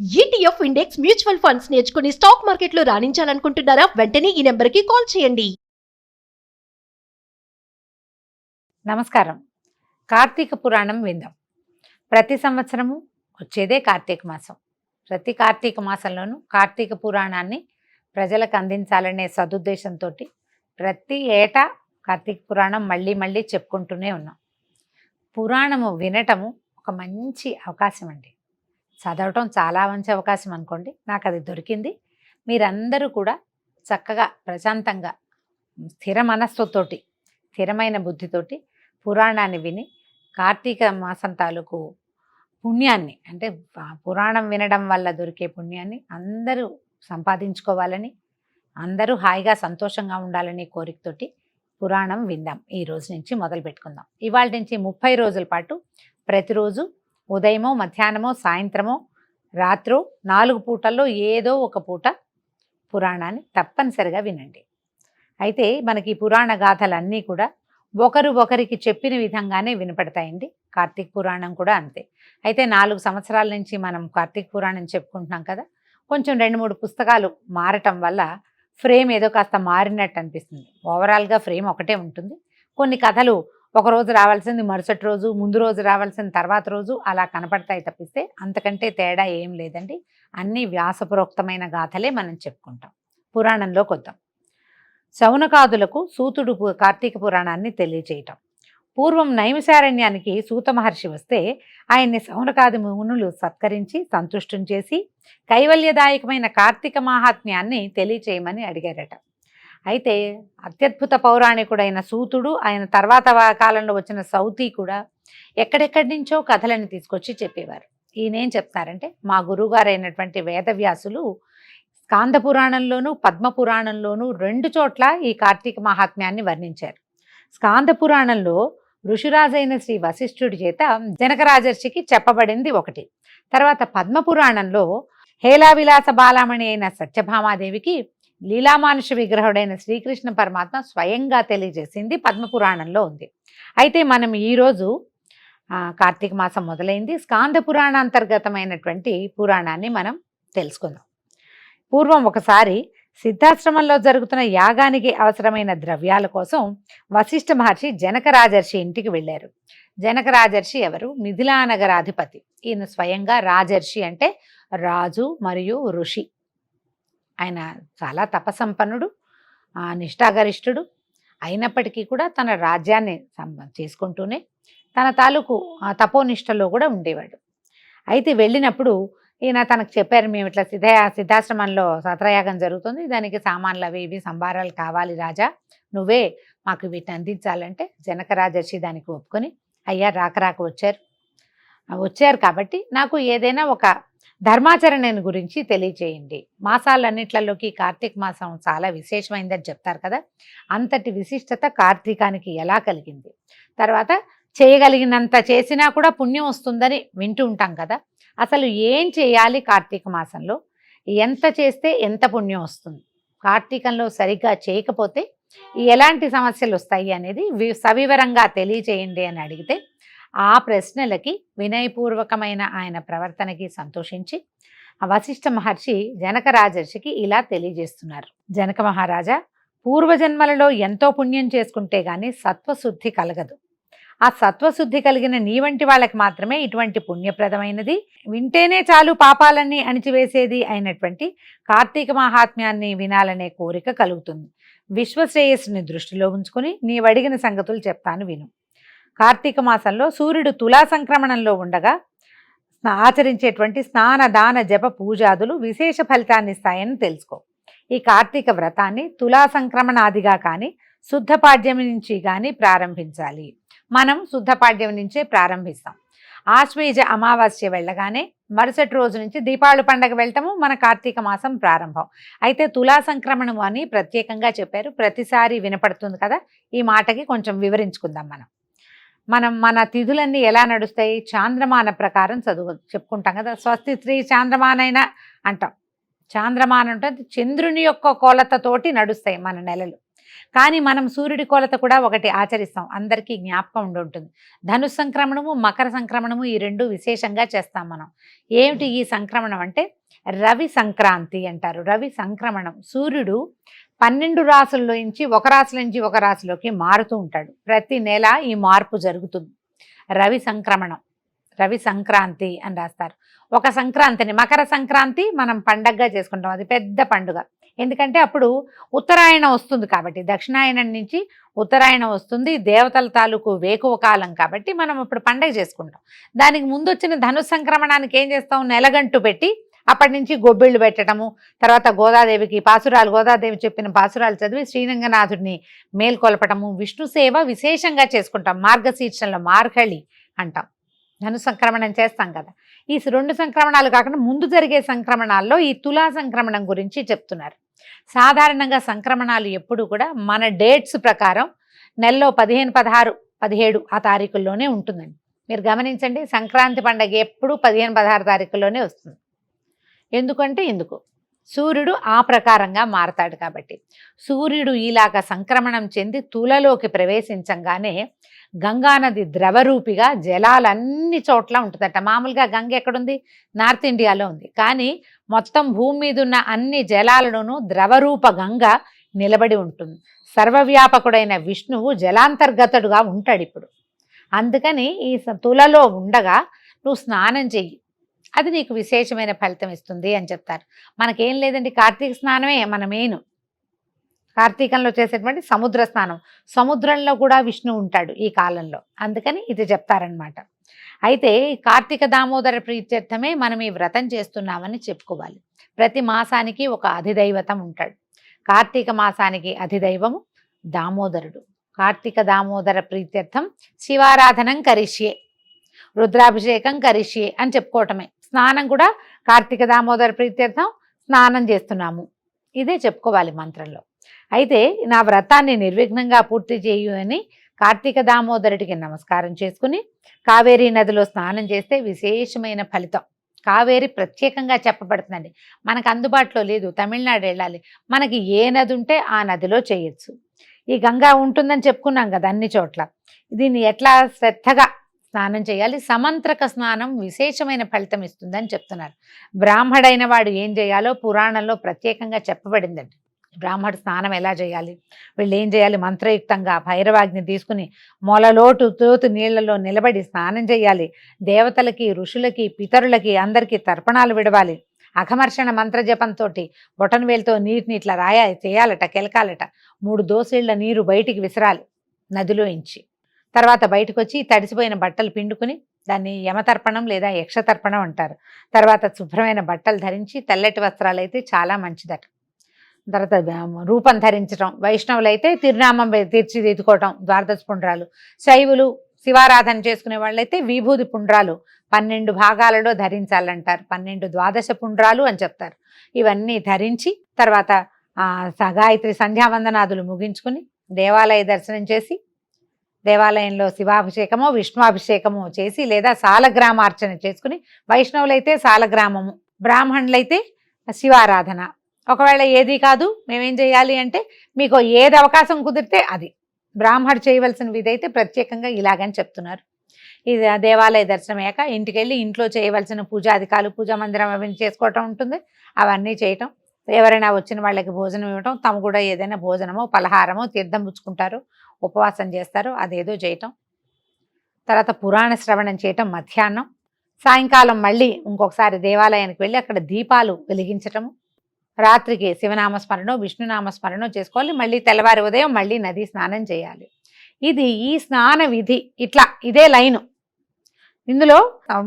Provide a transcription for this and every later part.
ETF index mutual funds నేర్చుకుని stock మార్కెట్లో రాణించాలనుకుంటున్నారా? వెంటనే ఈ నెంబర్కి కాల్ చేయండి. నమస్కారం. కార్తీక పురాణం విందాం. ప్రతి సంవత్సరము వచ్చేదే కార్తీక మాసం. ప్రతి కార్తీక మాసంలోనూ కార్తీక పురాణాన్ని ప్రజలకు అందించాలనే సదుద్దేశంతో ప్రతి ఏటా కార్తీక పురాణం మళ్ళీ మళ్ళీ చెప్పుకుంటూనే ఉన్నాం. పురాణము వినటము ఒక మంచి అవకాశం అండి. చదవటం చాలా మంచి అవకాశం అనుకోండి. నాకు అది దొరికింది. మీరందరూ కూడా చక్కగా ప్రశాంతంగా స్థిర మనస్సుతోటి స్థిరమైన బుద్ధితోటి పురాణాన్ని విని కార్తీక మాసం తాలూకు పుణ్యాన్ని, అంటే పురాణం వినడం వల్ల దొరికే పుణ్యాన్ని అందరూ సంపాదించుకోవాలని, అందరూ హాయిగా సంతోషంగా ఉండాలని కోరికతోటి పురాణం విందాం. ఈ రోజు నుంచి మొదలు పెట్టుకుందాం. ఇవాళ నుంచి 30 రోజుల పాటు ప్రతిరోజు ఉదయమో, మధ్యాహ్నమో, సాయంత్రమో, రాత్రో 4 పూటల్లో ఏదో ఒక పూట పురాణాన్ని తప్పనిసరిగా వినండి. అయితే మనకి పురాణ గాథలన్నీ కూడా ఒకరికి చెప్పిన విధంగానే వినపడతాయండి. కార్తీక పురాణం కూడా అంతే. అయితే 4 సంవత్సరాల నుంచి మనం కార్తీక పురాణం చెప్పుకుంటున్నాం కదా. కొంచెం 2-3 పుస్తకాలు మారటం వల్ల ఫ్రేమ్ ఏదో కాస్త మారినట్టు అనిపిస్తుంది. ఓవరాల్గా ఫ్రేమ్ ఒకటే ఉంటుంది. కొన్ని కథలు ఒకరోజు రావాల్సింది మరుసటి రోజు, ముందు రోజు రావాల్సింది తర్వాత రోజు అలా కనపడతాయి తప్పిస్తే అంతకంటే తేడా ఏం లేదండి. అన్నీ వ్యాసపురోక్తమైన గాథలే మనం చెప్పుకుంటాం. పురాణంలోకి వద్దాం. శౌనకాదులకు సూతుడు కార్తీక పురాణాన్ని తెలియచేయటం. పూర్వం నైమిషారణ్యానికి సూత మహర్షి వస్తే ఆయన్ని శౌనకాది మునులు సత్కరించి సంతుష్టం చేసి కైవల్యదాయకమైన కార్తీక మహాత్మ్యాన్ని తెలియచేయమని అడిగారట. అయితే అత్యద్భుత పౌరాణికుడైన సూతుడు, ఆయన తర్వాత కాలంలో వచ్చిన సౌతి కూడా ఎక్కడెక్కడి నుంచో కథలను తీసుకొచ్చి చెప్పేవారు. ఈయనేం చెప్తారంటే, మా గురువుగారైనటువంటి వేదవ్యాసులు స్కాంద పురాణంలోనూ పద్మ పురాణంలోనూ 2 చోట్ల ఈ కార్తీక మహాత్మ్యాన్ని వర్ణించారు. స్కాంద పురాణంలో ఋషిరాజైన శ్రీ వశిష్ఠుడి చేత జనక రాజర్షికి చెప్పబడింది ఒకటి. తర్వాత పద్మ పురాణంలో హేలావిలాస బాలామణి అయిన సత్యభామాదేవికి లీలామానుష విగ్రహుడైన శ్రీకృష్ణ పరమాత్మ స్వయంగా తెలియజేసింది పద్మపురాణంలో ఉంది. అయితే మనం ఈరోజు కార్తీక మాసం మొదలైంది, స్కాంద పురాణాంతర్గతమైనటువంటి పురాణాన్ని మనం తెలుసుకుందాం. పూర్వం ఒకసారి సిద్ధాశ్రమంలో జరుగుతున్న యాగానికి అవసరమైన ద్రవ్యాల కోసం వశిష్ఠ మహర్షి జనక రాజర్షి ఇంటికి వెళ్ళారు. జనక రాజర్షి ఎవరు? మిథిలానగరాధిపతి. ఈయన స్వయంగా రాజర్షి అంటే రాజు మరియు ఋషి. ఆయన చాలా తపసంపన్నుడు, నిష్ఠాగరిష్ఠుడు. అయినప్పటికీ కూడా తన రాజ్యాన్ని చేసుకుంటూనే తన తాలూకు తపోనిష్టలో కూడా ఉండేవాడు. అయితే వెళ్ళినప్పుడు ఈయన తనకు చెప్పారు, మేము ఇట్లా సిద్ధాశ్రమంలో సత్రయాగం జరుగుతుంది, దానికి సామాన్లు అవి ఇవి సంభారాలు కావాలి రాజా, నువ్వే మాకు వీటిని అందించాలంటే జనక రాజర్షి దానికి ఒప్పుకొని, అయ్యా రాక వచ్చారు కాబట్టి నాకు ఏదైనా ఒక ధర్మాచరణని గురించి తెలియచేయండి. మాసాలన్నిట్లలోకి కార్తీక మాసం చాలా విశేషమైందని చెప్తారు కదా, అంతటి విశిష్టత కార్తీకానికి ఎలా కలిగింది, తర్వాత చేయగలిగినంత చేసినా కూడా పుణ్యం వస్తుందని వింటూ ఉంటాం కదా, అసలు ఏం చేయాలి కార్తీక మాసంలో, ఎంత చేస్తే ఎంత పుణ్యం వస్తుంది, కార్తీకంలో సరిగ్గా చేయకపోతే ఎలాంటి సమస్యలు వస్తాయి అనేది సవివరంగా తెలియచేయండి అని అడిగితే ఆ ప్రశ్నలకి వినయపూర్వకమైన ఆయన ప్రవర్తనకి సంతోషించి వశిష్ఠ మహర్షి జనక రాజర్షికి ఇలా తెలియజేస్తున్నారు. జనక మహారాజా, పూర్వజన్మలలో ఎంతో పుణ్యం చేసుకుంటే గాని సత్వశుద్ధి కలగదు. ఆ సత్వశుద్ధి కలిగిన నీ వంటి వాళ్ళకి మాత్రమే ఇటువంటి పుణ్యప్రదమైనది, వింటేనే చాలు పాపాలన్నీ అణిచివేసేది అయినటువంటి కార్తీక మహాత్మ్యాన్ని వినాలనే కోరిక కలుగుతుంది. విశ్వశ్రేయస్సుని దృష్టిలో ఉంచుకొని నీవడిగిన సంగతులు చెప్తాను విను. కార్తీక మాసంలో సూర్యుడు తులా సంక్రమణంలో ఉండగా ఆచరించేటువంటి స్నాన దాన జప పూజాదులు విశేష ఫలితాన్ని ఇస్తాయని తెలుసుకో. ఈ కార్తీక వ్రతాన్ని తులా సంక్రమణాదిగా కానీ శుద్ధపాడ్యం నుంచి కానీ ప్రారంభించాలి. మనం శుద్ధపాడ్యం నుంచే ప్రారంభిస్తాం. ఆశ్వేజ అమావాస్య వెళ్ళగానే మరుసటి రోజు నుంచి దీపావళి పండగ వెళ్ళటము మన కార్తీక మాసం ప్రారంభం. అయితే తులా సంక్రమణం అని ప్రత్యేకంగా చెప్పారు, ప్రతిసారి వినపడుతుంది కదా, ఈ మాటకి కొంచెం వివరించుకుందాం. మన తిథులన్నీ ఎలా నడుస్తాయి? చాంద్రమాన ప్రకారం చెప్పుకుంటాం కదా. స్వస్తి శ్రీ చాంద్రమానైన అంటాం. చాంద్రమానం అంటే చంద్రుని యొక్క కొలతతోటి నడుస్తాయి మన నెలలు. కానీ మనం సూర్యుడి కొలత కూడా ఒకటి ఆచరిస్తాం, అందరికీ జ్ఞాపకం ఉండి ఉంటుంది. ధను సంక్రమణము, మకర సంక్రమణము ఈ రెండు విశేషంగా చేస్తాం మనం. ఏమిటి ఈ సంక్రమణం అంటే రవి సంక్రాంతి అంటారు. రవి సంక్రమణం, సూర్యుడు 12 రాసుల్లో నుంచి ఒక రాశి నుంచి ఒక రాశిలోకి మారుతూ ఉంటాడు. ప్రతి నెల ఈ మార్పు జరుగుతుంది. రవి సంక్రమణం, రవి సంక్రాంతి అని రాస్తారు. ఒక సంక్రాంతిని, మకర సంక్రాంతి మనం పండగగా చేసుకుంటాం, అది పెద్ద పండుగ. ఎందుకంటే అప్పుడు ఉత్తరాయణం వస్తుంది కాబట్టి, దక్షిణాయనం నుంచి ఉత్తరాయణం వస్తుంది, దేవతల తాలూకు వేకువ కాలం కాబట్టి మనం ఇప్పుడు పండగ చేసుకుంటాం. దానికి ముందు వచ్చిన ధను సంక్రమణానికి ఏం చేస్తాం, నెలగంటు పెట్టి అప్పటి నుంచి గొబ్బిళ్ళు పెట్టడము, తర్వాత గోదాదేవికి పాసురాలు, గోదాదేవి చెప్పిన పాసురాలు చదివి శ్రీరంగనాథుడిని మేల్కొల్పటము, విష్ణు సేవ విశేషంగా చేసుకుంటాం. మార్గశీర్షంలో మార్గళి అంటాం, ధను సంక్రమణం చేస్తాం కదా. ఈ 2 సంక్రమణాలు కాకుండా ముందు జరిగే సంక్రమణాల్లో ఈ తులా సంక్రమణం గురించి చెప్తున్నారు. సాధారణంగా సంక్రమణాలు ఎప్పుడు కూడా మన డేట్స్ ప్రకారం నెలలో 15, 16, 17 ఆ తారీఖుల్లోనే ఉంటుందండి. మీరు గమనించండి, సంక్రాంతి పండగ ఎప్పుడు 15, 16 తారీఖుల్లోనే వస్తుంది. ఎందుకంటే సూర్యుడు ఆ ప్రకారంగా మారతాడు కాబట్టి. సూర్యుడు ఇలాగ సంక్రమణం చెంది తులలోకి ప్రవేశించంగానే గంగానది ద్రవరూపిగా జలాలన్ని చోట్ల ఉంటుందట. మామూలుగా గంగ ఎక్కడుంది, నార్త్ ఇండియాలో ఉంది, కానీ మొత్తం భూమి మీద ఉన్న అన్ని జలాలలోనూ ద్రవరూప గంగ నిలబడి ఉంటుంది. సర్వవ్యాపకుడైన విష్ణువు జలాంతర్గతుడుగా ఉంటాడు ఇప్పుడు. అందుకని ఈ తులలో ఉండగా నువ్వు స్నానం చెయ్యి, అది నీకు విశేషమైన ఫలితం ఇస్తుంది అని చెప్తారు. మనకేం లేదండి, కార్తీక స్నానమే మన మెయిన్. కార్తీకంలో చేసేటువంటి సముద్ర స్నానం, సముద్రంలో కూడా విష్ణు ఉంటాడు ఈ కాలంలో, అందుకని ఇది చెప్తారనమాట. అయితే కార్తీక దామోదర ప్రీత్యర్థమే మనం ఈ వ్రతం చేస్తున్నామని చెప్పుకోవాలి. ప్రతి మాసానికి ఒక అధిదైవతం ఉంటాడు. కార్తీక మాసానికి అధిదైవము దామోదరుడు. కార్తీక దామోదర ప్రీత్యర్థం శివారాధనం కరిష్యే, రుద్రాభిషేకం కరిష్యే అని చెప్పుకోవటమే. స్నానం కూడా కార్తీక దామోదర ప్రీత్యర్థం స్నానం చేస్తున్నాము, ఇదే చెప్పుకోవాలి మంత్రంలో. అయితే నా వ్రతాన్ని నిర్విఘ్నంగా పూర్తి చేయు అని కార్తీక దామోదరుడికి నమస్కారం చేసుకుని కావేరీ నదిలో స్నానం చేస్తే విశేషమైన ఫలితం. కావేరి ప్రత్యేకంగా చెప్పబడుతుందండి, మనకు అందుబాటులో లేదు, తమిళనాడు వెళ్ళాలి. మనకి ఏ నది ఉంటే ఆ నదిలో చేయొచ్చు. ఈ గంగా ఉంటుందని చెప్పుకున్నాం కదా అన్ని చోట్ల. దీన్ని ఎట్లా శ్రద్ధగా స్నానం చేయాలి. సమంత్రక స్నానం విశేషమైన ఫలితం ఇస్తుందని చెప్తున్నారు. బ్రాహ్మడైన వాడు ఏం చేయాలో పురాణంలో ప్రత్యేకంగా చెప్పబడిందండి. బ్రాహ్మడు స్నానం ఎలా చేయాలి, వీళ్ళు ఏం చేయాలి, మంత్రయుక్తంగా భైరవాగ్ని తీసుకుని తోతు నీళ్లలో నిలబడి స్నానం చేయాలి. దేవతలకి, ఋషులకి, పితరులకి అందరికీ తర్పణాలు విడవాలి. అఘమర్షణ మంత్రజపంతో బొటనవేలుతో నీటిని ఇట్లా చేయాలట, కెలకాలట. 3 దోసెళ్ల నీరు బయటికి విసరాలి నదిలో ఇంచి. తర్వాత బయటకు వచ్చి తడిసిపోయిన బట్టలు పిండుకుని దాన్ని యమతర్పణం లేదా యక్షతర్పణం అంటారు. తర్వాత శుభ్రమైన బట్టలు ధరించి, తెల్లటి వస్త్రాలు అయితే చాలా మంచిదట. తర్వాత రూపం ధరించడం, వైష్ణవులు అయితే తిరునామం తీర్చిదిద్దుకోవటం, ద్వాదశ పుండ్రాలు. శైవులు శివారాధన చేసుకునే వాళ్ళైతే విభూది పుండ్రాలు 12 భాగాలలో ధరించాలంటారు. 12 ద్వాదశ పుండ్రాలు అని చెప్తారు. ఇవన్నీ ధరించి తర్వాత గాయత్రి సంధ్యావందనాదులు ముగించుకుని దేవాలయ దర్శనం చేసి, దేవాలయంలో శివాభిషేకమో విష్ణువాభిషేకమో చేసి లేదా సాలగ్రామార్చన చేసుకుని, వైష్ణవులైతే సాలగ్రామము, బ్రాహ్మణులైతే శివారాధన. ఒకవేళ ఏది కాదు మేమేం చేయాలి అంటే, మీకు ఏది అవకాశం కుదిరితే అది. బ్రాహ్మడు చేయవలసిన విధైతే ప్రత్యేకంగా ఇలాగని చెప్తున్నారు. ఇది దేవాలయ దర్శనం అయ్యాక ఇంటికి వెళ్ళి ఇంట్లో చేయవలసిన పూజాధికాలు, పూజా మందిరం అవన్నీ చేసుకోవటం ఉంటుంది. అవన్నీ చేయటం, ఎవరైనా వచ్చిన వాళ్ళకి భోజనం ఇవ్వటం, తమ కూడా ఏదైనా భోజనమో పలహారమో తీర్థం పుచ్చుకుంటారు, ఉపవాసం చేస్తారు, అదేదో చేయటం. తర్వాత పురాణ శ్రవణం చేయటం మధ్యాహ్నం. సాయంకాలం మళ్ళీ ఇంకొకసారి దేవాలయానికి వెళ్ళి అక్కడ దీపాలు వెలిగించటము. రాత్రికి శివనామస్మరణో విష్ణునామస్మరణో చేసుకోవాలి. మళ్ళీ తెల్లవారి ఉదయం మళ్ళీ నది స్నానం చేయాలి. ఇది ఈ స్నాన విధి. ఇట్లా ఇదే లైను. ఇందులో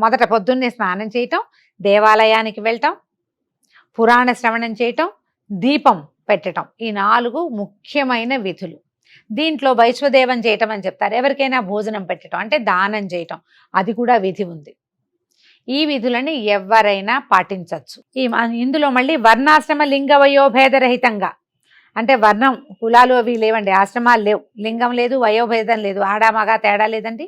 మొదట పొద్దున్నే స్నానం చేయటం, దేవాలయానికి వెళ్ళటం, పురాణ శ్రవణం చేయటం, దీపం పెట్టడం, ఈ 4 ముఖ్యమైన విధులు. దీంట్లో వైశ్వదేవం చేయటం అని చెప్తారు. ఎవరికైనా భోజనం పెట్టడం అంటే దానం చేయటం, అది కూడా విధి ఉంది. ఈ విధులని ఎవరైనా పాటించవచ్చు. ఇందులో మళ్ళీ వర్ణాశ్రమ లింగ వయోభేదరహితంగా, అంటే వర్ణం కులాలు అవి లేవండి, ఆశ్రమాలు లేవు, లింగం లేదు, వయోభేదం లేదు, ఆడామగా తేడా లేదండి,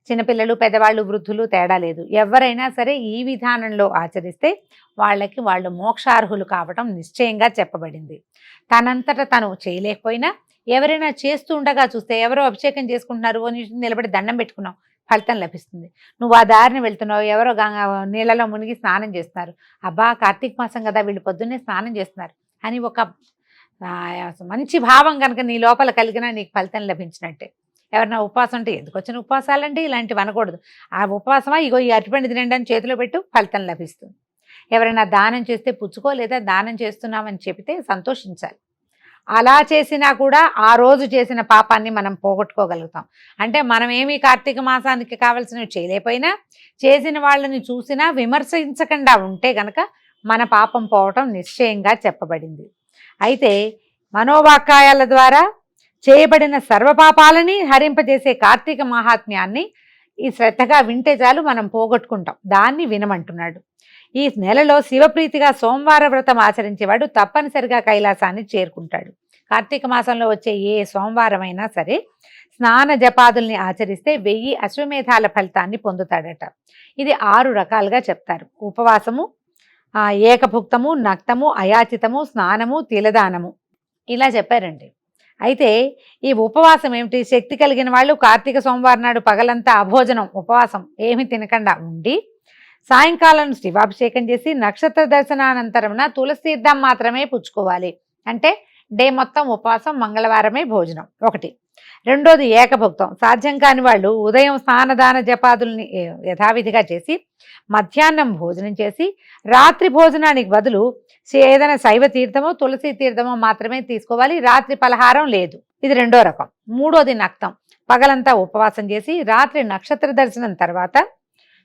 చిన్నపిల్లలు, పెద్దవాళ్ళు, వృద్ధులు తేడా లేదు. ఎవరైనా సరే ఈ విధానంలో ఆచరిస్తే వాళ్ళకి వాళ్ళు మోక్షార్హులు కావటం నిశ్చయంగా చెప్పబడింది. తనంతట తను చేయలేకపోయినా ఎవరైనా చేస్తూ ఉండగా చూస్తే ఎవరో అభిషేకం చేసుకుంటున్నారు ఓ నిమిషం నిలబడి దండం పెట్టుకున్నావు, ఫలితం లభిస్తుంది. నువ్వు ఆ దారిని వెళ్తున్నావు, ఎవరో నీళ్ళలో మునిగి స్నానం చేస్తున్నారు, అబ్బా కార్తీక మాసం కదా వీళ్ళు పొద్దున్నే స్నానం చేస్తున్నారు అని ఒక మంచి భావం కనుక నీ లోపల కలిగినా నీకు ఫలితం లభించినట్టే. ఎవరైనా ఉపవాసం అంటే ఎందుకు వచ్చిన ఉపవాసాలంటే ఇలాంటివి అనకూడదు. ఆ ఉపవాసమా ఇగో ఈ అరటిపండు తినండి అని చేతిలో పెట్టు, ఫలితం లభిస్తుంది. ఎవరైనా దానం చేస్తే పుచ్చుకో, లేదా దానం చేస్తున్నామని చెబితే సంతోషించాలి. అలా చేసినా కూడా ఆ రోజు చేసిన పాపాన్ని మనం పోగొట్టుకోగలుగుతాం. అంటే మనం ఏమీ కార్తీక మాసానికి కావాల్సినవి చేయలేకపోయినా చేసిన వాళ్ళని చూసినా విమర్శించకుండా ఉంటే గనక మన పాపం పోవటం నిశ్చయంగా చెప్పబడింది. అయితే మనోవాక్కాయాల ద్వారా చేయబడిన సర్వపాపాలని హరింపజేసే కార్తీక మహాత్మ్యాన్ని ఈ శ్రద్ధగా వింటే చాలు మనం పోగొట్టుకుంటాం. దాన్ని వినమంటున్నాడు. ఈ నెలలో శివప్రీతిగా సోమవార వ్రతం ఆచరించేవాడు తప్పనిసరిగా కైలాసాన్ని చేరుకుంటాడు. కార్తీక మాసంలో వచ్చే ఏ సోమవారమైనా సరే స్నాన జపాదుల్ని ఆచరిస్తే 1000 అశ్వమేధాల ఫలితాన్ని పొందుతాడట. ఇది 6 రకాలుగా చెప్తారు. ఉపవాసము, ఏకభుక్తము, నక్తము, అయాచితము, స్నానము, తిలదానము, ఇలా చెప్పారండి. అయితే ఈ ఉపవాసం ఏమిటి? శక్తి కలిగిన వాళ్ళు కార్తీక సోమవారం నాడు పగలంతా అభోజనం ఉపవాసం ఏమి తినకుండా ఉండి సాయంకాలం శివాభిషేకం చేసి నక్షత్ర దర్శనానంతరమున తులసి తీర్థం మాత్రమే పుచ్చుకోవాలి. అంటే డే మొత్తం ఉపవాసం, మంగళవారమే భోజనం. ఒకటి. రెండోది ఏకభుక్తం. సాధ్యం కాని వాళ్ళు ఉదయం స్నానదాన జపాదుల్ని యథావిధిగా చేసి మధ్యాహ్నం భోజనం చేసి రాత్రి భోజనానికి బదులు ఏదైనా శైవ తీర్థమో తులసి తీర్థమో మాత్రమే తీసుకోవాలి. రాత్రి పలహారం లేదు. ఇది రెండో రకం. మూడోది నక్తం. పగలంతా ఉపవాసం చేసి రాత్రి నక్షత్ర దర్శనం తర్వాత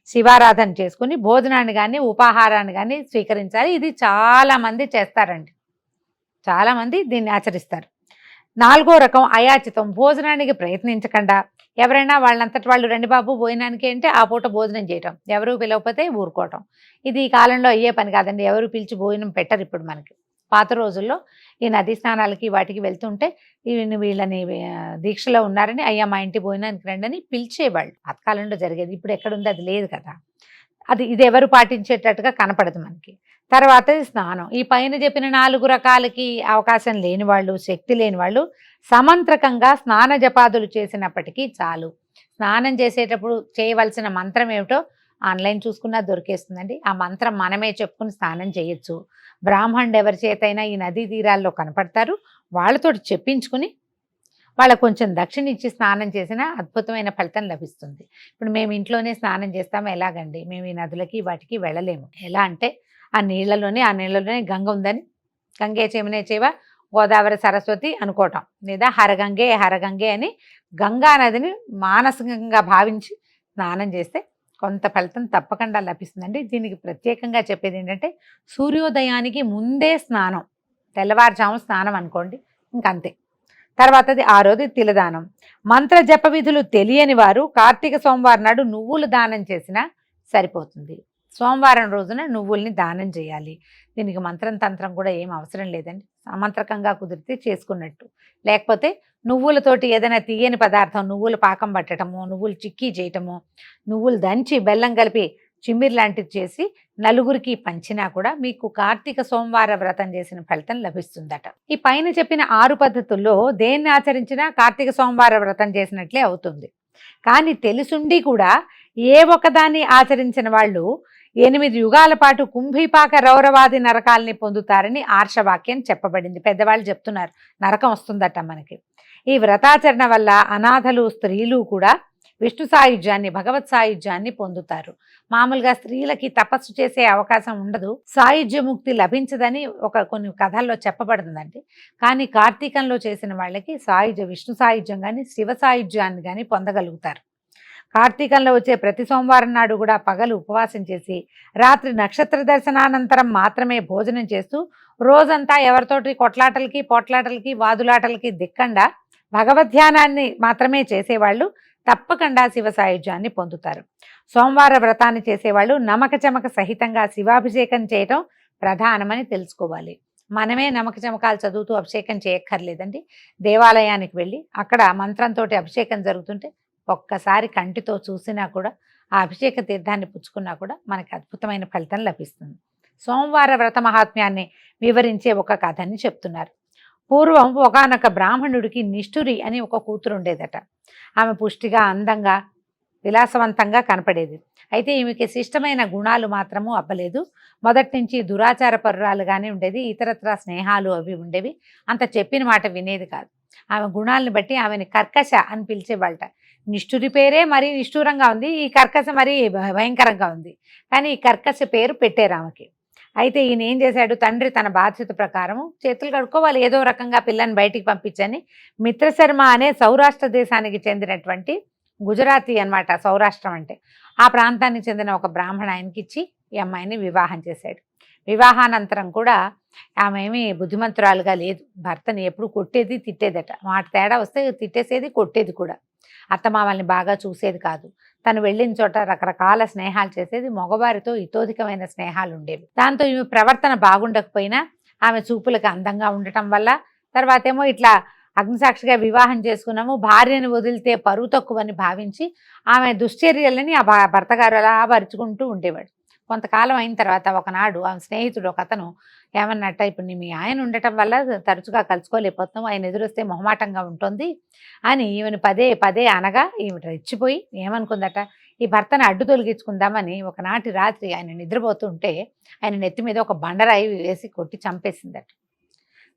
శివారాధన చేసుకుని భోజనాన్ని కానీ ఉపాహారాన్ని కానీ స్వీకరించాలి. ఇది చాలామంది చేస్తారండి, చాలామంది దీన్ని ఆచరిస్తారు. నాలుగో రకం అయాచితం. భోజనానికి ప్రయత్నించకుండా ఎవరైనా వాళ్ళంతటి వాళ్ళు రండి బాబు భోజనానికి అంటే ఆ పూట భోజనం చేయటం, ఎవరు పిలవకపోతే ఊరుకోవటం. ఇది ఈ కాలంలో అయ్యే పని కాదండి. ఎవరు పిలిచి భోజనం పెట్టరు ఇప్పుడు మనకి. పాత రోజుల్లో ఈ నదీ స్నానాలకి వాటికి వెళ్తుంటే వీళ్ళని దీక్షలో ఉన్నారని అయ్యా మా ఇంటి భోజనానికి రండి అని పిలిచేవాళ్ళు. పాతకాలంలో జరిగేది. ఇప్పుడు ఎక్కడుంది? అది లేదు కదా. ఇది ఎవరు పాటించేటట్టుగా కనపడదు మనకి. తర్వాత స్నానం. ఈ పైన చెప్పిన 4 రకాలకి అవకాశం లేని వాళ్ళు, శక్తి లేని వాళ్ళు సమంత్రకంగా స్నాన జపాదులు చేసినప్పటికీ చాలు. స్నానం చేసేటప్పుడు చేయవలసిన మంత్రం ఏమిటో ఆన్లైన్ చూసుకున్నా దొరికేస్తుందండి. ఆ మంత్రం మనమే చెప్పుకుని స్నానం చేయొచ్చు. బ్రాహ్మణుడు ఎవరి చేతైనా ఈ నదీ తీరాల్లో కనపడతారు, వాళ్ళతో చెప్పించుకుని వాళ్ళకు కొంచెం దక్షిణ ఇచ్చి స్నానం చేసినా అద్భుతమైన ఫలితం లభిస్తుంది. ఇప్పుడు మేము ఇంట్లోనే స్నానం చేస్తాము. ఎలాగండి? మేము ఈ నదులకి వాటికి వెళ్ళలేము. ఎలా అంటే ఆ నీళ్ళలోనే గంగ ఉందని గంగే చేమనే చేవ గోదావరి సరస్వతి అనుకోవటం, లేదా హరగంగే అని గంగా నదిని మానసికంగా భావించి స్నానం చేస్తే కొంత ఫలితం తప్పకుండా లభిస్తుందండి. దీనికి ప్రత్యేకంగా చెప్పేది ఏంటంటే సూర్యోదయానికి ముందే స్నానం, తెల్లవారుజాము స్నానం అనుకోండి, ఇంకంతే. తర్వాతది 6వది తిలదానం. మంత్ర జప విధులు తెలియని వారు కార్తీక సోమవారం నాడు నువ్వులు దానం చేసినా సరిపోతుంది. సోమవారం రోజున నువ్వుల్ని దానం చేయాలి. దీనికి మంత్రం తంత్రం కూడా ఏం అవసరం లేదండి. సమంత్రకంగా కుదిరితే చేసుకున్నట్టు. లేకపోతే నువ్వులతోటి ఏదైనా తీయని పదార్థం, నువ్వులు పాకం పట్టడము, నువ్వులు చిక్కీ చేయటము, నువ్వులు దంచి బెల్లం కలిపి చిమ్మిరి లాంటిది చేసి నలుగురికి పంచినా కూడా మీకు కార్తీక సోమవార వ్రతం చేసిన ఫలితం లభిస్తుందట. ఈ పైన చెప్పిన 6 పద్ధతుల్లో దేన్ని ఆచరించినా కార్తీక సోమవార వ్రతం చేసినట్లే అవుతుంది. కానీ తెలుసుండి కూడా ఏ ఒక్కదాన్ని ఆచరించిన వాళ్ళు 8 యుగాల పాటు కుంభీపాక రౌరవాది నరకాలని పొందుతారని ఆర్షవాక్యం చెప్పబడింది. పెద్దవాళ్ళు చెప్తున్నారు, నరకం వస్తుందట మనకి. ఈ వ్రతాచరణ వల్ల అనాథలు, స్త్రీలు కూడా విష్ణు సాయుధ్యాన్ని, భగవత్ సాయుధ్యాన్ని పొందుతారు. మామూలుగా స్త్రీలకి తపస్సు చేసే అవకాశం ఉండదు, సాయుధ్యముక్తి లభించదని కొన్ని కథల్లో చెప్పబడుతుందండి. కానీ కార్తీకంలో చేసిన వాళ్ళకి విష్ణు సాయుధ్యం కానీ శివ సాయుధ్యాన్ని కానీ పొందగలుగుతారు. కార్తీకంలో వచ్చే ప్రతి సోమవారం నాడు కూడా పగలు ఉపవాసం చేసి రాత్రి నక్షత్ర దర్శనానంతరం మాత్రమే భోజనం చేస్తూ రోజంతా ఎవరితోటి కొట్లాటలకి, పోట్లాటలకి, వాదులాటలకి దిక్కండా భగవద్ధ్యానాన్ని మాత్రమే చేసేవాళ్ళు తప్పకుండా శివ సాయుధ్యాన్ని పొందుతారు. సోమవార వ్రతాన్ని చేసేవాళ్ళు నమక చమక సహితంగా శివాభిషేకం చేయటం ప్రధానమని తెలుసుకోవాలి. మనమే నమక చమకాలు చదువుతూ అభిషేకం చేయక్కర్లేదండి. దేవాలయానికి వెళ్ళి అక్కడ మంత్రంతో అభిషేకం జరుగుతుంటే ఒక్కసారి కంటితో చూసినా కూడా ఆ అభిషేక తీర్థాన్ని పుచ్చుకున్నా కూడా మనకి అద్భుతమైన ఫలితం లభిస్తుంది. సోమవార వ్రత మహాత్మ్యాన్ని వివరించే ఒక కథని చెప్తున్నారు. పూర్వం ఒకానొక బ్రాహ్మణుడికి నిష్ఠురి అని ఒక కూతురు ఉండేదట. ఆమె పుష్టిగా, అందంగా, విలాసవంతంగా కనపడేది. అయితే ఈమెకి శిష్టమైన గుణాలు మాత్రము అబ్బలేదు. మొదటి నుంచి దురాచార పరురాలుగానే ఉండేది. ఇతరత్ర స్నేహాలు అవి ఉండేవి. అంత చెప్పిన మాట వినేది కాదు. ఆమె గుణాలను బట్టి ఆమెని కర్కశ అని పిలిచేవాళ్ళట. నిష్ఠురి పేరే మరీ నిష్ఠూరంగా ఉంది, ఈ కర్కశ మరీ భయంకరంగా ఉంది. కానీ ఈ కర్కశ పేరు పెట్టారు ఆమెకి. అయితే ఈయన ఏం చేశాడు, తండ్రి తన బాధ్యత ప్రకారం చేతులు కడుక్కోవాలి, ఏదో రకంగా పిల్లని బయటికి పంపించని మిత్రశర్మ అనే సౌరాష్ట్ర దేశానికి చెందినటువంటి, గుజరాతీ అన్నమాట సౌరాష్ట్రం అంటే, ఆ ప్రాంతానికి చెందిన ఒక బ్రాహ్మణ ఆయనకి ఇచ్చి ఈ అమ్మాయిని వివాహం చేశాడు. వివాహానంతరం కూడా ఆమె ఏమీ బుద్ధిమంతురాలుగా లేదు. భర్తని ఎప్పుడు కొట్టేది, తిట్టేదట. మాట తేడా వస్తే తిట్టేసేది, కొట్టేది కూడా. అత్తమామల్ని బాగా చూసేది కాదు. తను వెళ్ళిన చోట రకరకాల స్నేహాలు చేసేది. మగవారితో ఇతోధికమైన స్నేహాలు ఉండేవి. దాంతో ఈమె ప్రవర్తన బాగుండకపోయినా ఆమె చూపులకు అందంగా ఉండటం వల్ల, తర్వాత ఏమో ఇట్లా అగ్నిసాక్షిగా వివాహం చేసుకున్నాము, భార్యను వదిలితే పరువు తక్కువని భావించి ఆమె దుశ్చర్యలని ఆ భర్త గారు అలా భరుచుకుంటూ ఉండేవాడు. కొంతకాలం అయిన తర్వాత ఒకనాడు ఆమె స్నేహితుడు ఒక అతను ఏమన్నట్ట, ఇప్పుడు మీ ఆయన ఉండటం వల్ల తరచుగా కలుసుకోలేకపోతున్నాం, ఆయన ఎదురొస్తే మొహమాటంగా ఉంటుంది అని ఈమెను పదే పదే అనగా ఈమె రెచ్చిపోయి ఏమనుకుందట, ఈ భర్తను అడ్డు తొలగించుకుందామని ఒకనాటి రాత్రి ఆయన నిద్రపోతూ ఉంటే ఆయన నెత్తి మీద ఒక బండరాయి వేసి కొట్టి చంపేసిందట.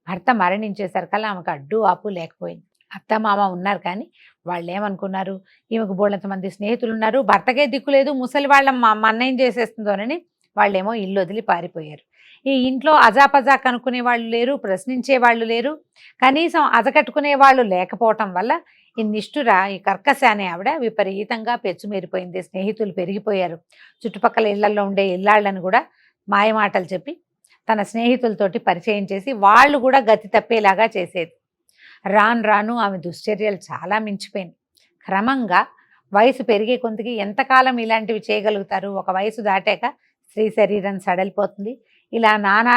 భర్త మరణించేసరికల్లా ఆమెకు అడ్డు ఆపు లేకపోయింది. అత్త మామ ఉన్నారు కానీ వాళ్ళు ఏమనుకున్నారు, ఈమెకు బోళ్ళంత మంది స్నేహితులు ఉన్నారు, భర్తకే దిక్కు లేదు, ముసలి వాళ్ళ మన్నేం చేసేస్తుందోనని వాళ్ళేమో ఇల్లు వదిలి పారిపోయారు. ఈ ఇంట్లో అజాపజా కనుక్కునే వాళ్ళు లేరు, ప్రశ్నించే వాళ్ళు లేరు, కనీసం అజకట్టుకునే వాళ్ళు లేకపోవటం వల్ల ఈ నిష్ఠుర, ఈ కర్కశ అనే ఆవిడ విపరీతంగా పెచ్చుమీరిపోయింది. స్నేహితులు పెరిగిపోయారు. చుట్టుపక్కల ఇళ్లలో ఉండే ఇల్లాళ్ళని కూడా మాయమాటలు చెప్పి తన స్నేహితులతోటి పరిచయం చేసి వాళ్ళు కూడా గతి తప్పేలాగా చేసేది. రాను రాను ఆమె దుశ్చర్యలు చాలా మించిపోయింది. క్రమంగా వయసు పెరిగే కొంతకి ఎంతకాలం ఇలాంటివి చేయగలుగుతారు? ఒక వయసు దాటాక స్త్రీ శరీరం సడలిపోతుంది. ఇలా నానా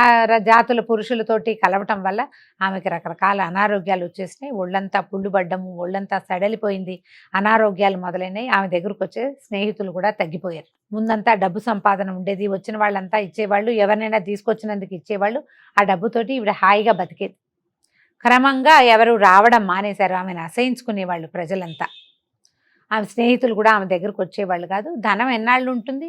జాతుల పురుషులతోటి కలవటం వల్ల ఆమెకి రకరకాల అనారోగ్యాలు వచ్చేసినాయి. ఒళ్ళంతా పుళ్ళుబడ్డము, ఒళ్ళంతా సడలిపోయింది, అనారోగ్యాలు మొదలైనవి. ఆమె దగ్గరకు వచ్చే స్నేహితులు కూడా తగ్గిపోయారు. ముందంతా డబ్బు సంపాదన ఉండేది, వచ్చిన వాళ్ళంతా ఇచ్చేవాళ్ళు, ఎవరినైనా తీసుకొచ్చినందుకు ఇచ్చేవాళ్ళు. ఆ డబ్బుతోటి ఈవిడ హాయిగా బతికేది. క్రమంగా ఎవరు రావడం మానేశారు. ఆమెను అసహించుకునేవాళ్ళు ప్రజలంతా. ఆమె స్నేహితులు కూడా ఆమె దగ్గరకు వచ్చేవాళ్ళు కాదు. ధనం ఎన్నాళ్ళు ఉంటుంది,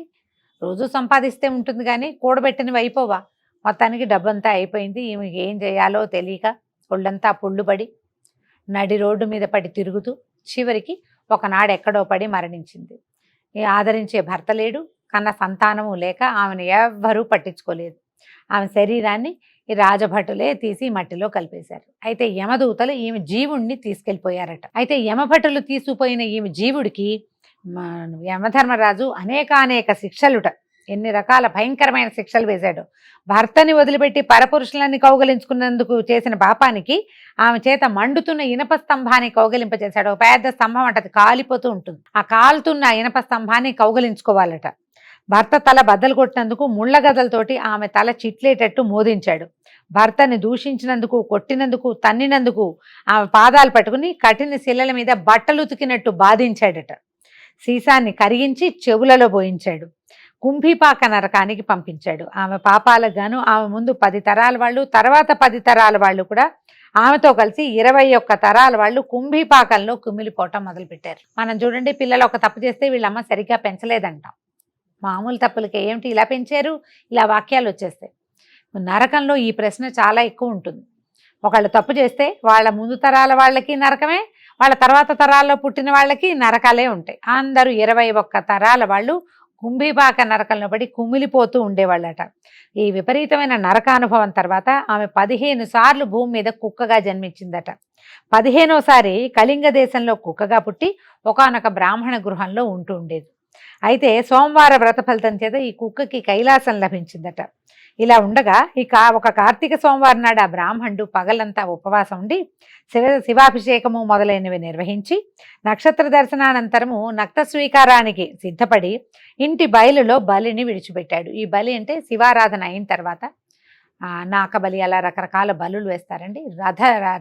రోజు సంపాదిస్తే ఉంటుంది కానీ కూడబెట్టినవి అయిపోవా. మొత్తానికి డబ్బంతా అయిపోయింది. ఈమెకి ఏం చేయాలో తెలియక ఒళ్ళంతా పుళ్ళుపడి నడి రోడ్డు మీద పడి తిరుగుతూ చివరికి ఒకనాడు ఎక్కడో పడి మరణించింది. ఆదరించే భర్త లేడు, కన్న సంతానము లేక ఆమెను ఎవ్వరూ పట్టించుకోలేదు. ఆమె శరీరాన్ని ఈ రాజభటులే తీసి మట్టిలో కలిపేశారు. అయితే యమదూతలు ఈమె జీవుణ్ణి తీసుకెళ్ళిపోయారట. అయితే యమభటులు తీసుకుపోయిన ఈమె జీవుడికి యమధర్మరాజు అనేకానేక శిక్షలుట, ఎన్ని రకాల భయంకరమైన శిక్షలు వేశాడు. భర్తని వదిలిపెట్టి పరపురుషులని కౌగలించుకున్నందుకు చేసిన పాపానికి ఆమె చేత మండుతున్న ఇనప స్తంభాన్ని కౌగలింపచేశాడు. ఒక పెద్ద స్తంభం అంటది, కాలిపోతూ ఉంటుంది. ఆ కాలుతున్న ఇనప స్తంభాన్ని కౌగలించుకోవాలట. భర్త తల బద్దలు కొట్టినందుకు ముళ్ళ గదలతోటి ఆమె తల చిట్లేటట్టు మోదించాడు. భర్తని దూషించినందుకు, కొట్టినందుకు, తన్నినందుకు ఆమె పాదాలు పట్టుకుని కఠిన శిలల మీద బట్టలు ఉతికినట్టు బాధించాడట. సీసాన్ని కరిగించి చెవులలో పోయించాడు. కుంభీపాక నరకానికి పంపించాడు. ఆమె పాపాలకు గాను ఆమె ముందు 10 తరాల వాళ్ళు, తర్వాత 10 తరాల వాళ్ళు కూడా ఆమెతో కలిసి 21 తరాల వాళ్ళు కుంభీపాకంలో కుమిలిపోవటం మొదలుపెట్టారు. మనం చూడండి, పిల్లలు ఒక తప్పు చేస్తే వీళ్ళమ్మ సరిగ్గా పెంచలేదంటాం. మామూలు తప్పులకి ఏమిటి ఇలా పెంచారు, ఇలా వాక్యాలు వచ్చేస్తాయి. నరకంలో ఈ ప్రశ్న చాలా ఎక్కువ ఉంటుంది. ఒకళ్ళు తప్పు చేస్తే వాళ్ళ ముందు తరాల వాళ్ళకి నరకమే, వాళ్ళ తర్వాత తరాల్లో పుట్టిన వాళ్ళకి నరకాలే ఉంటాయి. అందరూ 21 తరాల వాళ్ళు కుంభీపాక నరకంలో పడి కుమిలిపోతూ ఉండేవాళ్ళట. ఈ విపరీతమైన నరకానుభవం తర్వాత ఆమె 15 సార్లు భూమి మీద కుక్కగా జన్మించిందట. 15వసారి కళింగ దేశంలో కుక్కగా పుట్టి ఒకానొక బ్రాహ్మణ గృహంలో ఉంటూ ఉండేది. అయితే సోమవార వ్రత ఫలితం చేత ఈ కుక్కకి కైలాసం లభించిందట. ఇలా ఉండగా ఒక కార్తీక సోమవారం నాడు ఆ బ్రాహ్మణుడు పగలంతా ఉపవాసం ఉండి శివాభిషేకము మొదలైనవి నిర్వహించి నక్షత్ర దర్శనానంతరము నక్త స్వీకారానికి సిద్ధపడి ఇంటి బయలులో బలిని విడిచిపెట్టాడు. ఈ బలి అంటే శివారాధన అయిన తర్వాత నాకబలి అలా రకరకాల బలులు వేస్తారండి.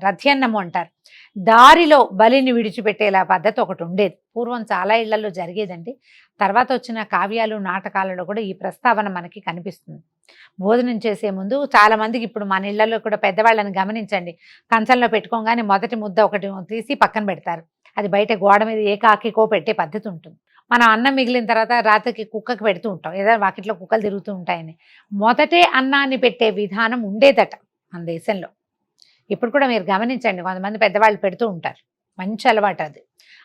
రథ్యన్నము అంటారు. దారిలో బలిని విడిచిపెట్టేలా పద్ధతి ఒకటి ఉండేది. పూర్వం చాలా ఇళ్లలో జరిగేదండి. తర్వాత వచ్చిన కావ్యాలు నాటకాలలో కూడా ఈ ప్రస్తావన మనకి కనిపిస్తుంది. భోజనం చేసే ముందు చాలా మందికి ఇప్పుడు మన ఇళ్లలో కూడా పెద్దవాళ్ళని గమనించండి, కంచంలో పెట్టుకోగానే మొదటి ముద్ద ఒకటి తీసి పక్కన పెడతారు. అది బయట గోడ మీద ఏ కాకికో పెట్టే పద్ధతి ఉంటుంది. మనం అన్నం మిగిలిన తర్వాత రాత్రికి కుక్కకి పెడుతూ ఉంటాం, ఏదో వాకిట్లో కుక్కలు తిరుగుతూ ఉంటాయని. మొదటే అన్నాన్ని పెట్టే విధానం ఉండేదట మన దేశంలో. ఇప్పుడు కూడా మీరు గమనించండి, కొంతమంది పెద్దవాళ్ళు పెడుతూ ఉంటారు. మంచి అలవాటు అది.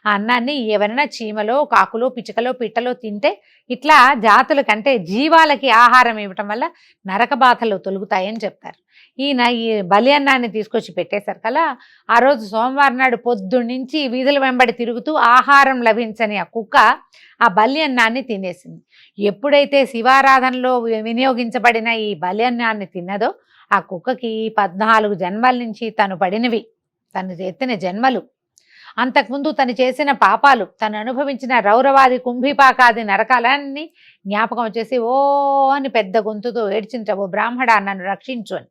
ఆ అన్నాన్ని ఎవరైనా చీమలో, కాకులో, పిచ్చుకలో, పిట్టలో తింటే ఇట్లా జాతుల కంటే జీవాలకి ఆహారం ఇవ్వటం వల్ల నరక బాధలు తొలుగుతాయని చెప్తారు. ఈయన ఈ బలి అన్నాన్ని తీసుకొచ్చి పెట్టేశారు కదా. ఆ రోజు సోమవారం నాడు పొద్దున్నుంచి వీధుల వెంబడి తిరుగుతూ ఆహారం లభించని ఆ కుక్క ఆ బలి అన్నాన్ని తినేసింది. ఎప్పుడైతే శివారాధనలో వినియోగించబడిన ఈ బలి అన్నాన్ని తిన్నదో ఆ కుక్కకి 14 జన్మల నుంచి తను పడినవి, తను ఎత్తిన జన్మలు, అంతకుముందు తను చేసిన పాపాలు, తను అనుభవించిన రౌరవాది కుంభిపాకాది నరకాలన్నీ జ్ఞాపకం వచ్చేసి ఓ అని పెద్ద గొంతుతో ఏడ్చింట, ఓ బ్రాహ్మడా నన్ను రక్షించు అని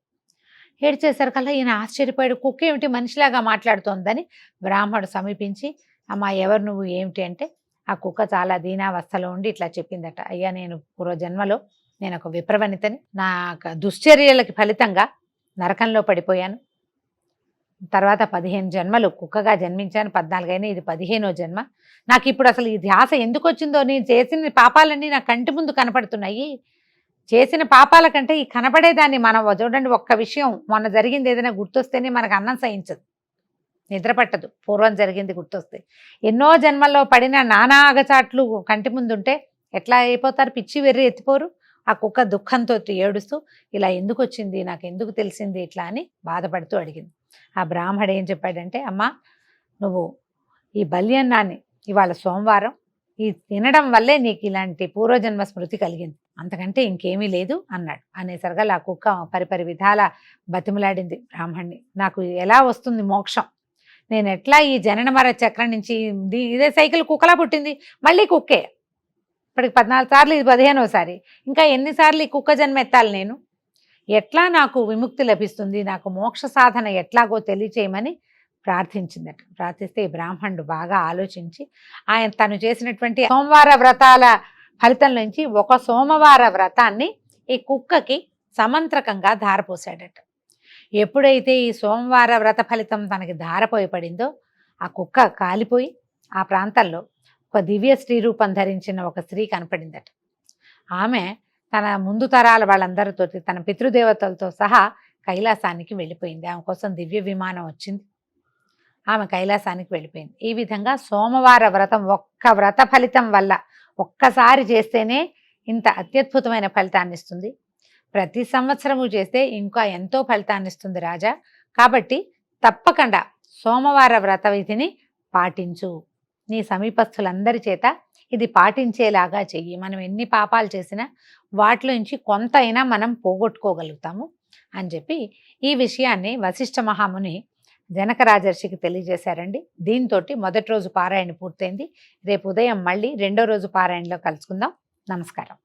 ఏడ్చేసరికల్లా ఈయన ఆశ్చర్యపోయాడు. కుక్క ఏమిటి మనిషిలాగా మాట్లాడుతోందని బ్రాహ్మడు సమీపించి, అమ్మా ఎవరు నువ్వు ఏమిటి అంటే, ఆ కుక్క చాలా దీనావస్థలో ఉండి ఇట్లా చెప్పిందట, అయ్యా నేను పూర్వజన్మలో నేను ఒక విప్రవనితని, నా దుశ్చర్యలకి ఫలితంగా నరకంలో పడిపోయాను. తర్వాత 15 జన్మలు కుక్కగా జన్మించాను, 14 అయినా ఇది 15వ జన్మ. నాకు ఇప్పుడు అసలు ఈ ధ్యాస ఎందుకు వచ్చిందో, నేను చేసిన పాపాలన్నీ నా కంటి ముందు కనపడుతున్నాయి. చేసిన పాపాల కంటే ఈ కనపడేదాన్ని మనం చూడండి, ఒక్క విషయం మొన్న జరిగింది ఏదైనా గుర్తొస్తేనే మనకు అన్నం సహించదు, నిద్ర పట్టదు. పూర్వం జరిగింది గుర్తొస్తే ఎన్నో జన్మల్లో పడిన నానా అగచాట్లు కంటి ముందుంటే ఎట్లా అయిపోతారు, పిచ్చి వెర్రి ఎత్తిపోరు. ఆ కుక్క దుఃఖంతో ఏడుస్తూ ఇలా ఎందుకు వచ్చింది, నాకు ఎందుకు తెలిసింది ఇట్లా అని బాధపడుతూ అడిగింది. ఆ బ్రాహ్మడు ఏం చెప్పాడంటే, అమ్మా నువ్వు ఈ బల్యన్నాన్ని ఇవాళ సోమవారం ఈ తినడం వల్లే నీకు ఇలాంటి పూర్వజన్మ స్మృతి కలిగింది, అంతకంటే ఇంకేమీ లేదు అన్నాడు. అనేసరిగా ఆ కుక్క పరిపరి విధాల బతిమలాడింది బ్రాహ్మణ్ణి, నాకు ఎలా వస్తుంది మోక్షం, నేను ఎట్లా ఈ జనన మర చక్రం నుంచి, ఇదే సైకిల్ కుక్కలా పుట్టింది, మళ్ళీ కుక్కే, ఇప్పటికి 14 సార్లు, ఇది 15వసారి, ఇంకా ఎన్నిసార్లు ఈ కుక్క జన్మ ఎత్తాలి నేను, ఎట్లా నాకు విముక్తి లభిస్తుంది, నాకు మోక్ష సాధన ఎట్లాగో తెలియచేయమని ప్రార్థించిందట. ప్రార్థిస్తే ఈ బ్రాహ్మణుడు బాగా ఆలోచించి ఆయన తను చేసినటువంటి సోమవార వ్రతాల ఫలితం నుంచి ఒక సోమవార వ్రతాన్ని ఈ కుక్కకి సమంత్రకంగా ధారపోసాడట. ఎప్పుడైతే ఈ సోమవార వ్రత ఫలితం తనకి ధారపోయి పడిందో ఆ కుక్క కాలిపోయి ఆ ప్రాంతంలో ఒక దివ్య స్త్రీ రూపం ధరించిన ఒక స్త్రీ కనపడిందట. ఆమె తన ముందు తరాల వాళ్ళందరితో, తన పితృదేవతలతో సహా కైలాసానికి వెళ్ళిపోయింది. ఆమె కోసం దివ్య విమానం వచ్చింది, ఆమె కైలాసానికి వెళ్ళిపోయింది. ఈ విధంగా సోమవార వ్రతం ఒక్క వ్రత ఫలితం వల్ల ఒక్కసారి చేస్తేనే ఇంత అత్యద్భుతమైన ఫలితాన్ని ఇస్తుంది. ప్రతి సంవత్సరము చేస్తే ఇంకా ఎంతో ఫలితాన్ని ఇస్తుంది రాజా. కాబట్టి తప్పకుండా సోమవార వ్రత విధిని పాటించు, నీ సమీపస్థులందరి చేత ఇది పాటించేలాగా చెయ్యి. మనం ఎన్ని పాపాలు చేసినా వాటిలోంచి కొంత అయినా మనం పోగొట్టుకోగలుగుతాము అని చెప్పి ఈ విషయాన్ని వశిష్ఠ మహాముని జనక రాజర్షికి తెలియజేశారండి. దీంతో మొదటి రోజు పారాయణ పూర్తయింది. రేపు ఉదయం మళ్ళీ రెండో రోజు పారాయణలో కలుసుకుందాం. నమస్కారం.